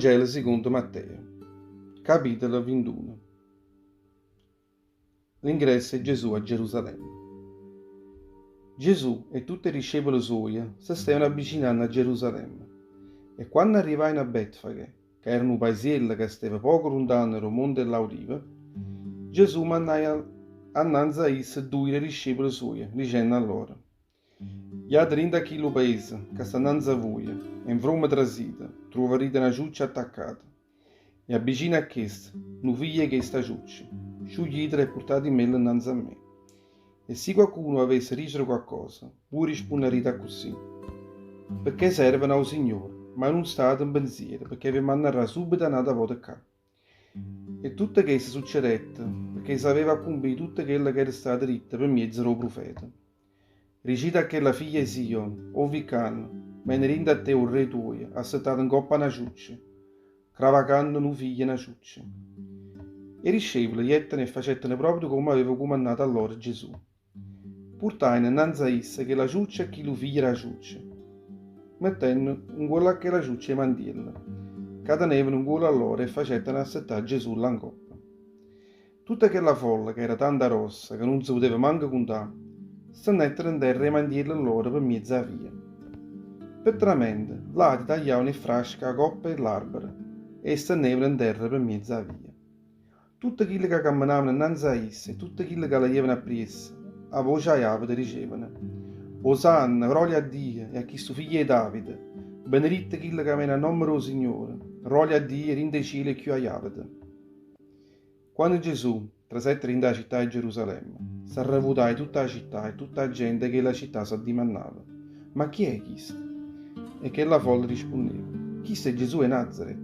Vangelo secondo Matteo, capitolo 21. L'ingresso di Gesù a Gerusalemme. Gesù e tutti i discepoli suoi si stavano avvicinando a Gerusalemme e quando arrivarono a Betfage, che era un paesiello che stava poco lontano dal monte dell'Oliva, Gesù mandò annanzi a essi due discepoli suoi, dicendo a loro: «Gli ha 30 kg pesi, che stanno annanzi a voi, e in fromma trasita, troverete una ciuccia attaccata. E avvicina a questa, un figlio che sta ciuccia, sciuglietela e portatemi innanzi a me. E se qualcuno avesse ricevuto qualcosa, voi risponderete così: perché servono al Signore, ma non state in pensiero, perché vi manderà subito un'altra volta qua. E tutto questo succedette, perché sapeva compiere tutto quello che era stato detto per mezzo del profeta. Ricita che la figlia di Sion, o vicano, venendo a te un re tuo, assettato in coppa una ciuccia, cravacando un figlio una ciuccia. I discepoli jettano e facettano proprio come aveva comandato a loro Gesù. Portarono innanzi a essa che la ciuccia e chi lo figlio era ciuccia, mettendo in quella che la ciuccia e mandiella, catenevano in gola a loro e facettano assettare Gesù là in coppa. Tutta quella folla, che era tanta rossa che non si poteva manco contare, stennettero in terra e mandiella loro per mezzo a via. Petramente, là ti tagliavano in frasca la coppa e l'arbore e stennevano in terra per mezzo a via. Tutti quelli che camminavano innanzi a esse e tutti quelli che la levano appresso, a voce a Davide dicevano: Osanna, gloria a Dio e a chi suo figlio è Davide, benedetto quello che viene a nome del Signore, gloria a Dio in dei cieli e più a Davide. Quando Gesù trasette in la città di Gerusalemme, si arrevutai tutta la città e tutta la gente che la città si addimandava: ma chi è questo? E che la folla rispondeva: questo è Gesù di Nazaret,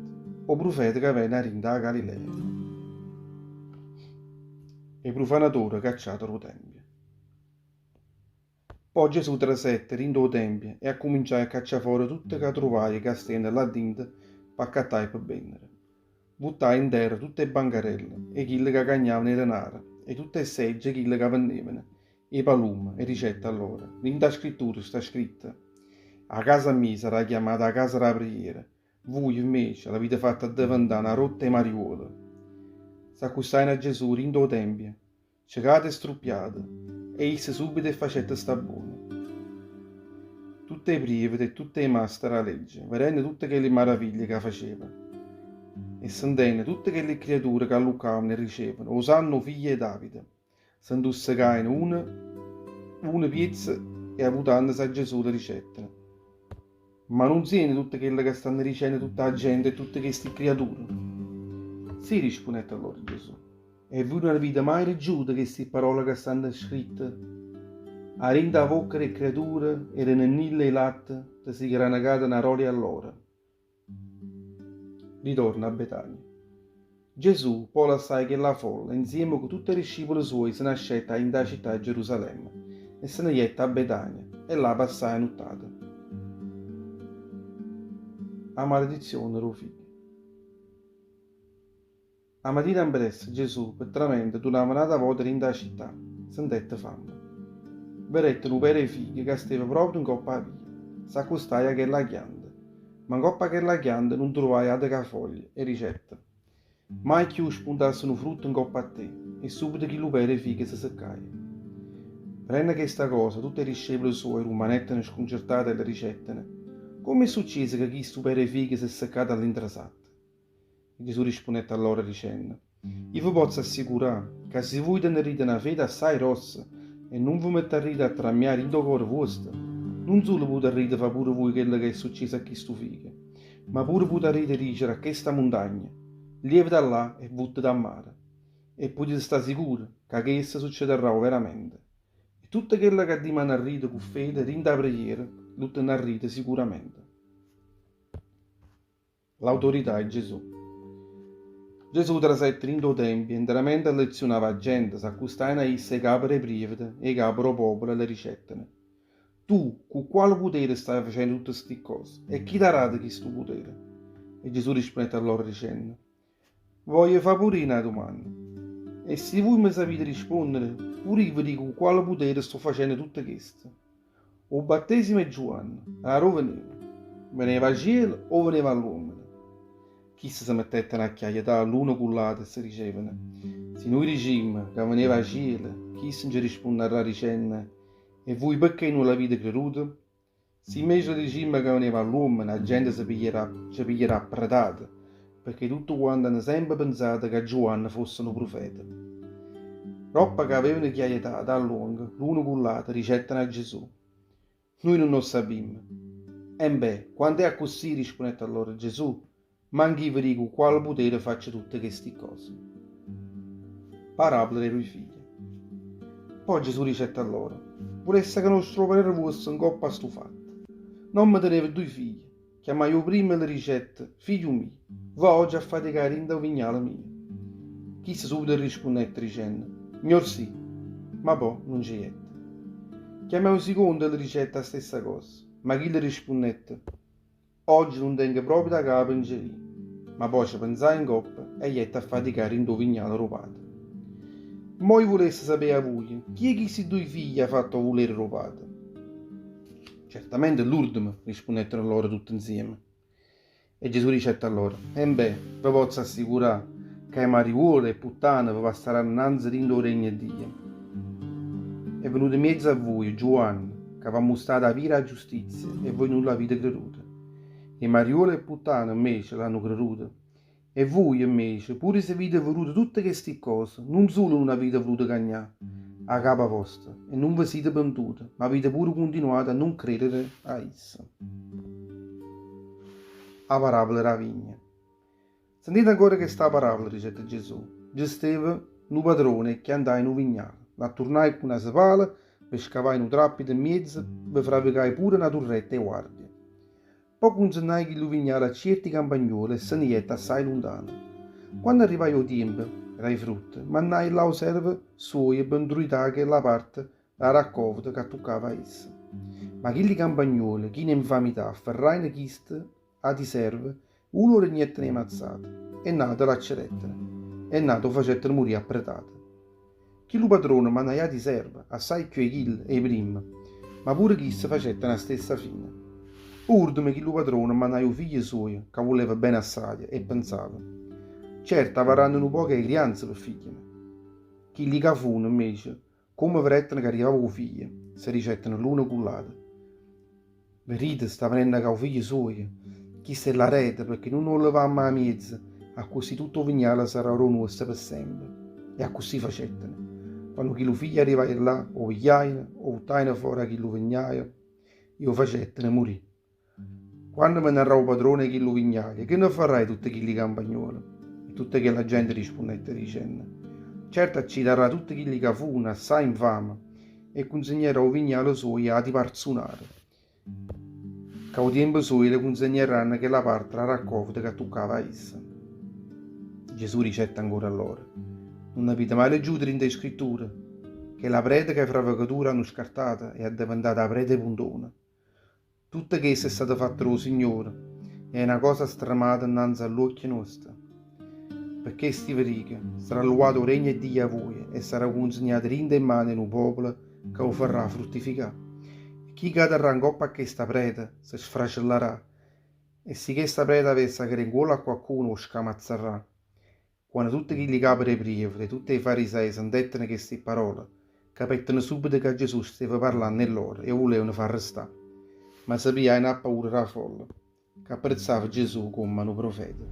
o profeta che viene a rinda Galilea. E i profanatori cacciarono il tempio. Poi Gesù trasette rindo il tempio e ha cominciato a cacciare fuori tutte che trovai che stavano là dentro per accattare e per vendere. Buttai in terra tutte le bancarelle e quelli che cagnavano il denaro e tutte le segge quelli che vendevano, e palumi e ricette a loro. In la scrittura sta scritta: a casa mia sarà chiamata a casa della preghiera, voi invece l'avete fatta diventare una rotta e mariuola. S'accustarono a Gesù rindo il tempio, cecate e struppiate, e esse subito e facette sta buono. Tutte le private e tutte le master della legge, vedendo tutte quelle meraviglie che faceva, e sentendo tutte quelle creature che allucavano e ricevano, osanno figlie di Davide, s'indussecavano una piezza e avutandosi a Gesù le ricettano. Ma non siete tutte quelle che stanno dicendo tutta la gente e tutte queste creature? Sì, rispondette a loro Gesù. E voi non avete mai leggiuto queste parole che stanno scritte? A rinda a vocca le creature e nell'ille e latte te si granagata una rolia all'ora. Ritorna a Betania. Gesù poi assai che la folla, insieme con tutti i discepoli suoi, se ne ascetta in da città di Gerusalemme e se ne jetta a Betania e là passai nottata. A maledizione del figlio. A mattina impresso Gesù, per tramente, tornava un'altra volta in da città, sentette fame. Vedette un pere figlio che stava proprio in coppa a via, s'accostai a quella chianda, ma in coppa a quella chianda non trovai altre foglie e ricette. Mai più spuntasse un frutto in coppa a te, e subito che lo pere figlio si seccaia. Prende questa cosa, tutti i discepoli suoi rumanettano sconcertate e le ricettano: come è successo che questo pere figlio si è seccato all'intrasatta? Gesù rispondette a loro dicendo: io vi posso assicurare che se voi tenerete una fede assai rossa e non vi metterete a trammiare in cuore vostro, non solo potrete fare pure voi quello che è successo a questo figlio, ma pure potrete dicere a questa montagna: lievita là e buttati a mare. E potete stare sicuri che questo succederà veramente. E tutto quello che dimanarrete con fede, rinda preghiera, lo otterrete sicuramente. L'autorità è Gesù. Gesù trasette in tuo tempio, interamente lezionava la gente, s'accostava a esse i capi dei privati e i capi del popolo e le ricettano. Tu, con quale potere stai facendo tutte queste cose? E chi darà di questo potere? E Gesù rispondette a loro dicendo: voglio fare pure una domanda. E se voi mi sapete rispondere, pure io vi dico con quale potere sto facendo tutte queste. O battesimo è Giovanni, a dove veniva? Veniva a cielo o veniva all'uomo? Chi si mettettero a chiacchierare l'uno con l'altro e si dicevano: se noi diciamo che veniva a cielo, chi se ne risponderà dicendo: e voi perché non l'avete creduto? Se invece diciamo che veniva all'uomo, la gente ci piglierà a predate, perché tutti quanti hanno sempre pensato che Giovanni fosse un profeta. Roppa che avevano chiacchierato a lungo, l'uno con l'altro, ricettano a Gesù. Noi non lo sappiamo. E beh, quando è così, rispondette allora Gesù, manchi vi dico quale potere faccia tutte queste cose. Parabola dei due figli. Poi Gesù ricetta a loro: volesse che il nostro padre fosse un coppa stufato. Non mi teneva due figli. Chiamai io prima e le ricette: figlio mio, va oggi a faticare in da vignale mia. Chi si subito rispondette dicendo: Signor sì, ma poi non c'è niente. Chiamai il secondo e le ricette la stessa cosa, ma chi le rispondette: oggi non tengo proprio da capo in giro. Ma poi ci pensai in coppa e gli a faticare in due vignale rubato. Moi volesse sapere a voi, chi è che questi due figli ha fatto volere rubato? Certamente l'ultimo, rispondettero loro tutti insieme. E Gesù dicette a loro: beh, vi posso assicurare che i mariuole e puttane vi passeranno innanzi rindo regno di Dio. È venuto in mezzo a voi Giovanni, che vi ha mostrato la vera giustizia, e voi non l'avete creduto. I mariuole e puttane invece l'hanno creduto. E voi invece, pure se avete voluto tutte queste cose, non solo non avete voluto cagnare a capa vostra e non vi siete pentuti, ma avete pure continuato a non credere a essa. La parabola della vigna. Sentite ancora questa parabola, dicette Gesù. Gesteva un padrone che andava in un vignale, la tornai con una spalla, per scavare in un trappito in mezzo, per fabbricare pure una torretta e guardia. Poi consegnai che lo vignale a certi campagnoli e se ne jette assai lontano. Quando arrivai al tempo, era i frutti, mandai là serve suoi per indruitare che la parte la raccolta che toccava a essa. Ma quelli campagnoli, chi in infamità, afferrai in chiste a di serve, uno regnette ne mazzate, e nato l'accerettene, e nato facettene morire appretate. Chi lo padrone mandai a di serve, assai più e chil e prima, ma pure chi se facette la stessa fine. Ultimo che il padrone mandai i figli suoi, che voleva bene assai, e pensava: certo avranno un po' che crianze per figli. Chi li cafuno invece, come verettano che arrivava i figli, si ricettano l'uno con l'altro. Verite sta venendo con i figli suoi, chi se la rete perché non lo va mai a mezzo, a così tutto vignale sarà nostro per sempre. E a così facettene. Quando chi lo figlio arriva là, o vigliaino, o taino fuori chi lo vignaio, io facettene morì. Quando me ne narrò il padrone chi lo vignaio, che ne farai tutti chi li campagnoli? E tutta che la gente rispondette dicendo: certo ci darà tutti chi li cafuna, assai infame, e consegnerò il vignale suo a di parzunare. Che al tempo suo le consegneranno che la parte la raccolta che toccava a essa. Gesù ricetta ancora a loro: non avete mai leggiuto in scrittura che la prete che i fravacatura hanno scartata è diventata la prete puntona. Tutto che è stato fatto dal Signore è una cosa stremata innanzi all'occhio nostro. Perché sti veriche sarà luogato il regno di Dio a voi e sarà consegnato rinda in mano in un popolo che lo farà fruttificare. E chi cadrà in coppa a questa prete si sfracellerà, e se questa prete avesse a in cuore a qualcuno lo scamazzerà. Quando tutti chi li capre i prievoli, tutti i farisei sentettero queste parole, capettano subito che Gesù stava parlando in loro e volevano far restare. Ma sappiano a paura la folla, che apprezzava Gesù come un profeta.